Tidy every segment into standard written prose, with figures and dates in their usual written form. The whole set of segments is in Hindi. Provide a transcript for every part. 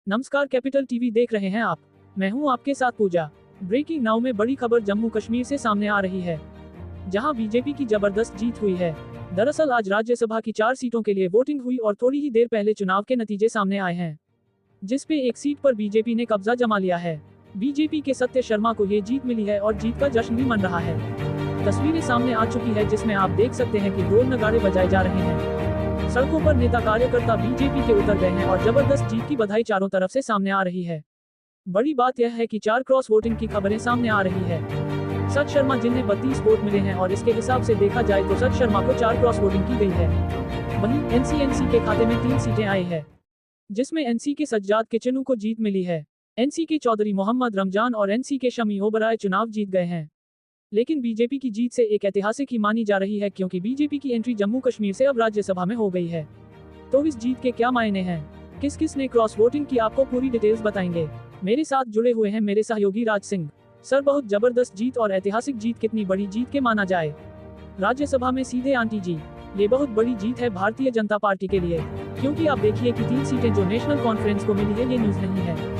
नमस्कार, कैपिटल टीवी देख रहे हैं आप। मैं हूं आपके साथ पूजा। ब्रेकिंग नाउ में बड़ी खबर जम्मू कश्मीर से सामने आ रही है, जहां बीजेपी की जबरदस्त जीत हुई है। दरअसल आज राज्यसभा की 4 सीटों के लिए वोटिंग हुई और थोड़ी ही देर पहले चुनाव के नतीजे सामने आए हैं, जिसपे एक सीट पर बीजेपी ने कब्जा जमा लिया है। बीजेपी के सत्य शर्मा को ये जीत मिली है और जीत का जश्न भी मन रहा है। तस्वीरें सामने आ चुकी है, जिसमें आप देख सकते हैं कि ढोल नगाड़े बजाए जा रहे हैं। सड़कों पर नेता कार्यकर्ता बीजेपी के उतर गए हैं और जबरदस्त जीत की बधाई चारों तरफ से सामने आ रही है। बड़ी बात यह है कि 4 क्रॉस वोटिंग की खबरें सामने आ रही है। सच शर्मा जिन्हें 32 वोट मिले हैं और इसके हिसाब से देखा जाए तो सच शर्मा को 4 क्रॉस वोटिंग की गई है। वहीं एनसी के खाते में 3 सीटें आई है, जिसमें एनसी के सज्जाद के चिन्नू को जीत मिली है। एनसी के चौधरी मोहम्मद रमजान और एनसी के शमी ओबराय चुनाव जीत गए हैं। लेकिन बीजेपी की जीत से एक ऐतिहासिक ही मानी जा रही है, क्योंकि बीजेपी की एंट्री जम्मू कश्मीर से अब राज्यसभा में हो गई है। तो इस जीत के क्या मायने हैं, किस किस ने क्रॉस वोटिंग की, आपको पूरी डिटेल्स बताएंगे। मेरे साथ जुड़े हुए हैं मेरे सहयोगी राज सिंह। सर, बहुत जबरदस्त जीत और ऐतिहासिक जीत कितनी बड़ी जीत के माना जाए? राज्यसभा में सीधे आंटी जी, ये बहुत बड़ी जीत है भारतीय जनता पार्टी के लिए, क्योंकि आप देखिए कि 3 सीटें जो नेशनल कॉन्फ्रेंस को मिली है, ये न्यूज नहीं है,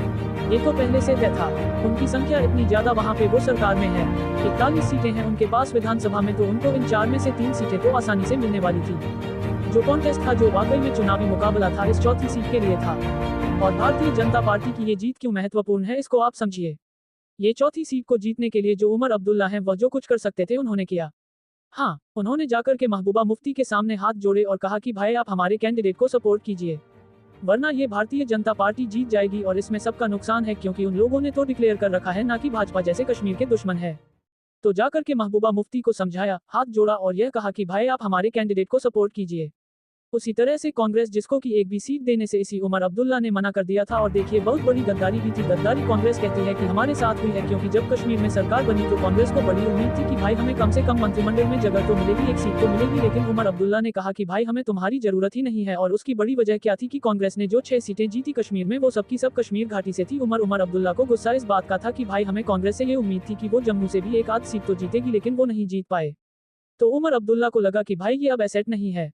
ये तो पहले से तय था। उनकी संख्या इतनी ज्यादा वहाँ पे वो सरकार में है, 41 सीटें हैं उनके पास विधानसभा में, तो उनको इन 4 में से 3 सीटें तो आसानी से मिलने वाली थी। जो कॉन्टेस्ट था, जो वाकई में चुनावी मुकाबला था, इस चौथी सीट के लिए था। और भारतीय जनता पार्टी की ये जीत क्यों महत्वपूर्ण है, इसको आप समझिए। ये चौथी सीट को जीतने के लिए जो उमर अब्दुल्ला हैं, वह जो कुछ कर सकते थे उन्होंने किया। हाँ, उन्होंने जाकर के महबूबा मुफ्ती के सामने हाथ जोड़े और कहा कि भाई आप हमारे कैंडिडेट को सपोर्ट कीजिए, वरना ये भारतीय जनता पार्टी जीत जाएगी और इसमें सबका नुकसान है, क्योंकि उन लोगों ने तो डिक्लेयर कर रखा है ना कि भाजपा जैसे कश्मीर के दुश्मन है। तो जाकर के महबूबा मुफ्ती को समझाया, हाथ जोड़ा और यह कहा कि भाई आप हमारे कैंडिडेट को सपोर्ट कीजिए। उसी तरह से कांग्रेस, जिसको कि एक भी सीट देने से इसी उमर अब्दुल्ला ने मना कर दिया था, और देखिए बहुत बड़ी गद्दारी भी थी। गद्दारी कांग्रेस कहती है कि हमारे साथ हुई है, क्योंकि जब कश्मीर में सरकार बनी तो कांग्रेस को बड़ी उम्मीद थी कि भाई हमें कम से कम मंत्रिमंडल में जगह तो मिलेगी, एक सीट तो मिलेगी। लेकिन उमर अब्दुल्ला ने कहा कि भाई हमें तुम्हारी जरूरत ही नहीं है। और उसकी बड़ी वजह क्या थी कि कांग्रेस ने जो 6 सीटें जीती कश्मीर में, वो सबकी सब कश्मीर घाटी से थी। उमर अब्दुल्ला को गुस्सा इस बात का था कि भाई हमें कांग्रेस से ये उम्मीद थी कि वो जम्मू से भी एक आध सीट तो जीतेगी, लेकिन वो नहीं जीत पाए। तो उमर अब्दुल्ला को लगा कि भाई ये अब एसेट नहीं है,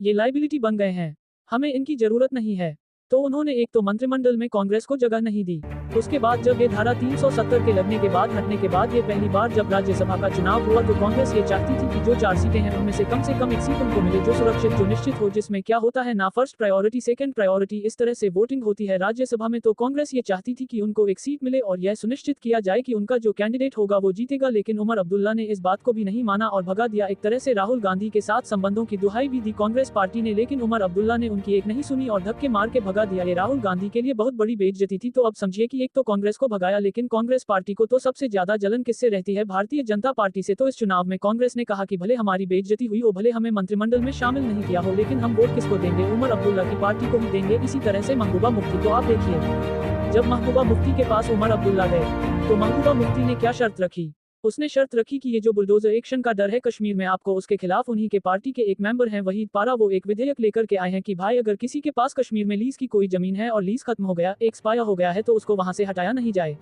ये लाइबिलिटी बन गए हैं, हमें इनकी जरूरत नहीं है। तो उन्होंने एक तो मंत्रिमंडल में कांग्रेस को जगह नहीं दी। उसके बाद जब ये धारा 370 के लगने के बाद, हटने के बाद, ये पहली बार जब राज्यसभा का चुनाव हुआ, तो कांग्रेस ये चाहती थी कि जो 4 सीटें हैं उनमें से कम एक सीट उनको मिले, जो सुरक्षित, जो निश्चित हो, जिसमें क्या होता है ना फर्स्ट प्रायोरिटी सेकंड प्रायोरिटी, इस तरह से वोटिंग होती है राज्यसभा में। तो कांग्रेस ये चाहती थी कि उनको एक सीट मिले और यह सुनिश्चित किया जाए कि उनका जो कैंडिडेट होगा वो जीतेगा। लेकिन उमर अब्दुल्ला ने इस बात को भी नहीं माना और भगा दिया। एक तरह से राहुल गांधी के साथ संबंधों की दुहाई भी दी कांग्रेस पार्टी ने, लेकिन उमर अब्दुल्ला ने उनकी एक नहीं सुनी और धक्के मार के भगा दिया। ये राहुल गांधी के लिए बहुत बड़ी बेइज्जती थी। तो अब समझिए कि एक तो कांग्रेस को भगाया, लेकिन कांग्रेस पार्टी को तो सबसे ज्यादा जलन किससे रहती है? भारतीय जनता पार्टी से। तो इस चुनाव में कांग्रेस ने कहा कि भले हमारी बेइज्जती हुई हो, भले हमें मंत्रिमंडल में शामिल नहीं किया हो, लेकिन हम वोट किसको देंगे? उमर अब्दुल्ला की पार्टी को ही देंगे। इसी तरह से महबूबा मुफ्ती, तो आप देखिए जब महबूबा मुफ्ती के पास उमर अब्दुल्ला गए तो महबूबा मुफ्ती ने क्या शर्त रखी? उसने शर्त रखी कि ये जो बुलडोजर एक्शन का डर है कश्मीर में आपको, उसके खिलाफ उन्हीं के पार्टी के एक मेंबर हैं वहीद पारा, वो एक विधेयक लेकर के आए हैं कि भाई अगर किसी के पास कश्मीर में लीज की कोई जमीन है और लीज खत्म हो गया, एक्सपायर हो गया है, तो उसको वहां से हटाया नहीं जाए,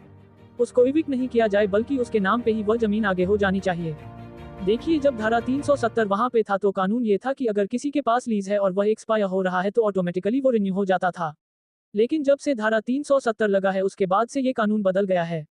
उसको इविक्ट नहीं किया जाए, बल्कि उसके नाम पे ही वह जमीन आगे हो जानी चाहिए। देखिए जब धारा 370 वहां पे था तो कानून ये था कि अगर किसी के पास लीज है और वह एक्सपायर हो रहा है तो ऑटोमेटिकली वो रिन्यू हो जाता था। लेकिन जब से धारा 370 लगा है उसके बाद से ये कानून बदल गया है।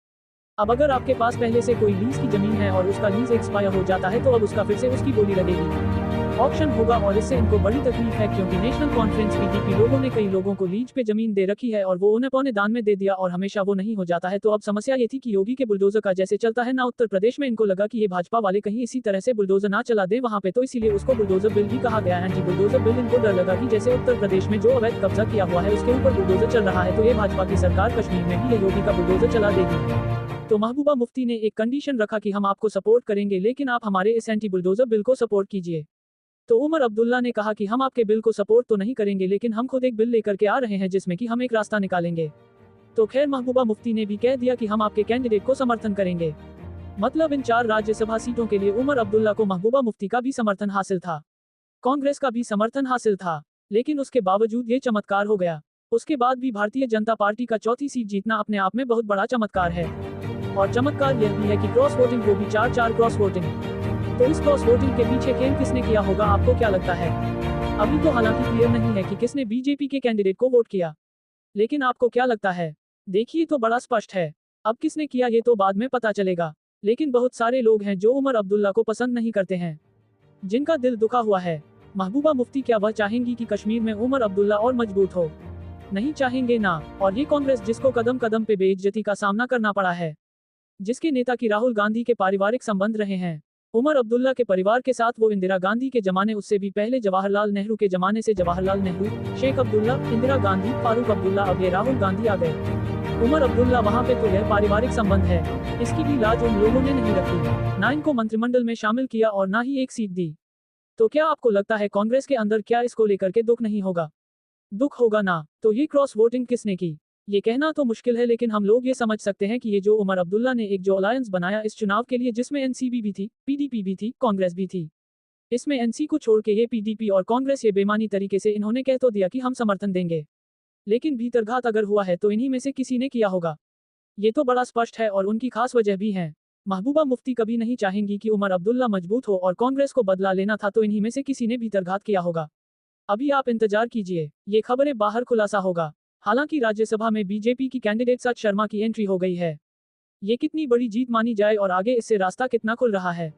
अब अगर आपके पास पहले से कोई लीज की जमीन है और उसका लीज एक्सपायर हो जाता है, तो अब उसका फिर से उसकी बोली लगेगी, ऑप्शन होगा। और इससे इनको बड़ी तकलीफ है, क्योंकि नेशनल कॉन्फ्रेंस पीडीपी लोगों ने कई लोगों को लीज पे जमीन दे रखी है और वो उन्हें पौने दान में दे दिया और हमेशा वो नहीं हो जाता है। तो अब समस्या ये थी कि योगी के बुलडोजर का जैसे चलता है ना उत्तर प्रदेश में, इनको लगा कि ये भाजपा वाले कहीं इसी तरह से बुलडोजर ना चला दे वहाँ पे, तो इसीलिए उसको बुलडोजर बिल भी कहा गया है। जी, बुलडोजर बिल। इनको डर लगा कि जैसे उत्तर प्रदेश में जो अवैध कब्जा किया हुआ है उसके ऊपर बुलडोजर चल रहा है, तो ये भाजपा की सरकार कश्मीर में भी ये योगी का बुलडोजर चला देगी। तो महबूबा मुफ्ती ने एक कंडीशन रखा कि हम आपको सपोर्ट करेंगे, लेकिन आप हमारे इस एंटी बुलडोजर बिल को सपोर्ट कीजिए। तो उमर अब्दुल्ला ने कहा कि हम आपके बिल को सपोर्ट तो नहीं करेंगे, लेकिन हम खुद एक बिल लेकर के आ रहे हैं जिसमें कि हम एक रास्ता निकालेंगे। तो खैर महबूबा मुफ्ती ने भी कह दिया कि हम आपके कैंडिडेट को समर्थन करेंगे। मतलब इन 4 राज्यसभा सीटों के लिए उमर अब्दुल्ला को महबूबा मुफ्ती का भी समर्थन हासिल था, कांग्रेस का भी समर्थन हासिल था, लेकिन उसके बावजूद ये चमत्कार हो गया। उसके बाद भी भारतीय जनता पार्टी का चौथी सीट जीतना अपने आप में बहुत बड़ा चमत्कार है। और चमत्कार यह भी है कि क्रॉस वोटिंग, वो भी 4 क्रॉस वोटिंग। तो इस क्रॉस वोटिंग के पीछे खेल किसने किया होगा, आपको क्या लगता है? अभी तो हालांकि क्लियर नहीं है कि किसने बीजेपी के कैंडिडेट को वोट किया। लेकिन आपको क्या लगता है? देखिए तो बड़ा स्पष्ट है। अब किसने किया ये तो बाद में पता चलेगा। लेकिन बहुत सारे लोग हैं जो उमर अब्दुल्ला को पसंद नहीं करते हैं, जिनका दिल दुखा हुआ है। महबूबा मुफ्ती क्या वह चाहेंगी कि कश्मीर में उमर अब्दुल्ला और मजबूत हो? नहीं चाहेंगे ना। और ये कांग्रेस जिसको कदम कदम पे बेइज्जती का सामना करना पड़ा है, जिसके नेता की राहुल गांधी के पारिवारिक संबंध रहे हैं उमर अब्दुल्ला के परिवार के साथ, वो इंदिरा गांधी के जमाने, उससे भी पहले जवाहरलाल नेहरू के जमाने से जवाहरलाल नेहरू, शेख अब्दुल्ला, इंदिरा गांधी, फारूक अब्दुल्ला, अब ये राहुल गांधी आ गए। उमर अब्दुल्ला वहां पे तो यह पारिवारिक संबंध है, इसकी भी लाज उन लोगों ने नहीं रखी, ना इनको मंत्रिमंडल में शामिल किया और ना ही एक सीट दी। तो क्या आपको लगता है कांग्रेस के अंदर क्या इसको लेकर के दुख नहीं होगा? दुख होगा ना। तो ये क्रॉस वोटिंग किसने की? ये कहना तो मुश्किल है, लेकिन हम लोग ये समझ सकते हैं कि ये जो उमर अब्दुल्ला ने एक जो अलायंस बनाया इस चुनाव के लिए, जिसमें एनसीपी भी थी, पीडीपी भी थी, कांग्रेस भी थी, इसमें एनसी को छोड़ के ये पीडीपी और कांग्रेस ये बेमानी तरीके से इन्होंने कह तो दिया कि हम समर्थन देंगे, लेकिन भीतरघात अगर हुआ है तो इन्हीं में से किसी ने किया होगा। ये तो बड़ा स्पष्ट है और उनकी खास वजह भी है। महबूबा मुफ्ती कभी नहीं चाहेंगी कि उमर अब्दुल्ला मजबूत हो और कांग्रेस को बदला लेना था तो इन्हीं में से किसी ने भीतरघात किया होगा। अभी आप इंतजार कीजिए, ये खबरें बाहर खुलासा होगा। हालांकि राज्यसभा में बीजेपी की कैंडिडेट सच शर्मा की एंट्री हो गई है। ये कितनी बड़ी जीत मानी जाए और आगे इससे रास्ता कितना खुल रहा है?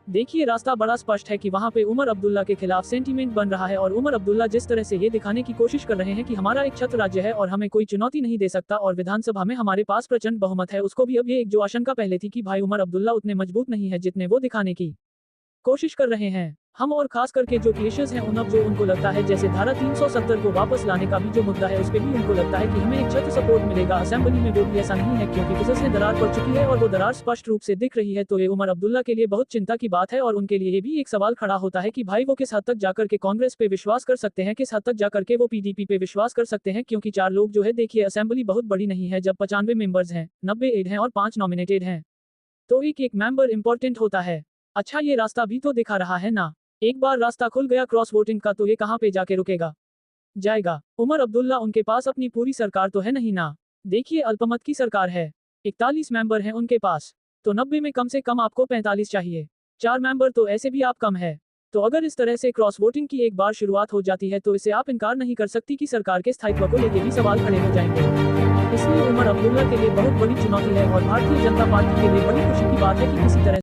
देखिए रास्ता बड़ा स्पष्ट है कि वहां पे उमर अब्दुल्ला के खिलाफ सेंटीमेंट बन रहा है और उमर अब्दुल्ला जिस तरह से ये दिखाने की कोशिश कर रहे हैं कि हमारा एक छत्र राज्य है और हमें कोई चुनौती नहीं दे सकता और विधानसभा में हमारे पास प्रचंड बहुमत है, उसको भी अब ये एक जो आशंका पहले थी कि भाई उमर अब्दुल्ला उतने मजबूत नहीं है जितने वो दिखाने की कोशिश कर रहे हैं। हम और खास करके जो केशर्स हैं अब जो उनको लगता है जैसे धारा 370 को वापस लाने का भी जो मुद्दा है उस पे भी उनको लगता है कि हमें एक छत्र सपोर्ट मिलेगा असेंबली में, वो भी ऐसा नहीं है क्योंकि बिजनेस में दरार पड़ चुकी है और वो दरार स्पष्ट रूप से दिख रही है। तो ये उमर अब्दुल्ला के लिए बहुत चिंता की बात है और उनके लिए ये भी एक सवाल खड़ा होता है कि भाई वो किस हद तक जाकर के कांग्रेस पे विश्वास कर सकते हैं, किस हद तक जाकर के वो पीडीपी पे विश्वास कर सकते हैं, क्योंकि 4 लोग जो है, देखिए असेंबली बहुत बड़ी नहीं है, जब 95 मेंबर्स हैं, 90 एड हैं और 5 नॉमिनेटेड हैं, तो एक एक मेंबर इंपॉर्टेंट होता है। अच्छा ये रास्ता भी तो दिखा रहा है ना, एक बार रास्ता खुल गया क्रॉस वोटिंग का तो ये कहां पे जाके रुकेगा जाएगा? उमर अब्दुल्ला उनके पास अपनी पूरी सरकार तो है नहीं ना। देखिए अल्पमत की सरकार है, 41 मेंबर हैं उनके पास, तो 90 में कम से कम आपको 45 चाहिए, 4 मेंबर तो ऐसे भी आप कम है। तो अगर इस तरह से क्रॉस वोटिंग की एक बार शुरुआत हो जाती है तो इसे आप इनकार नहीं कर सकती कि सरकार के स्थायित्व को लेकर भी सवाल खड़े हो जाएंगे। इसलिए उमर अब्दुल्ला के लिए बहुत बड़ी चुनौती है और भारतीय जनता पार्टी के लिए बड़ी खुशी की बात है कि किसी तरह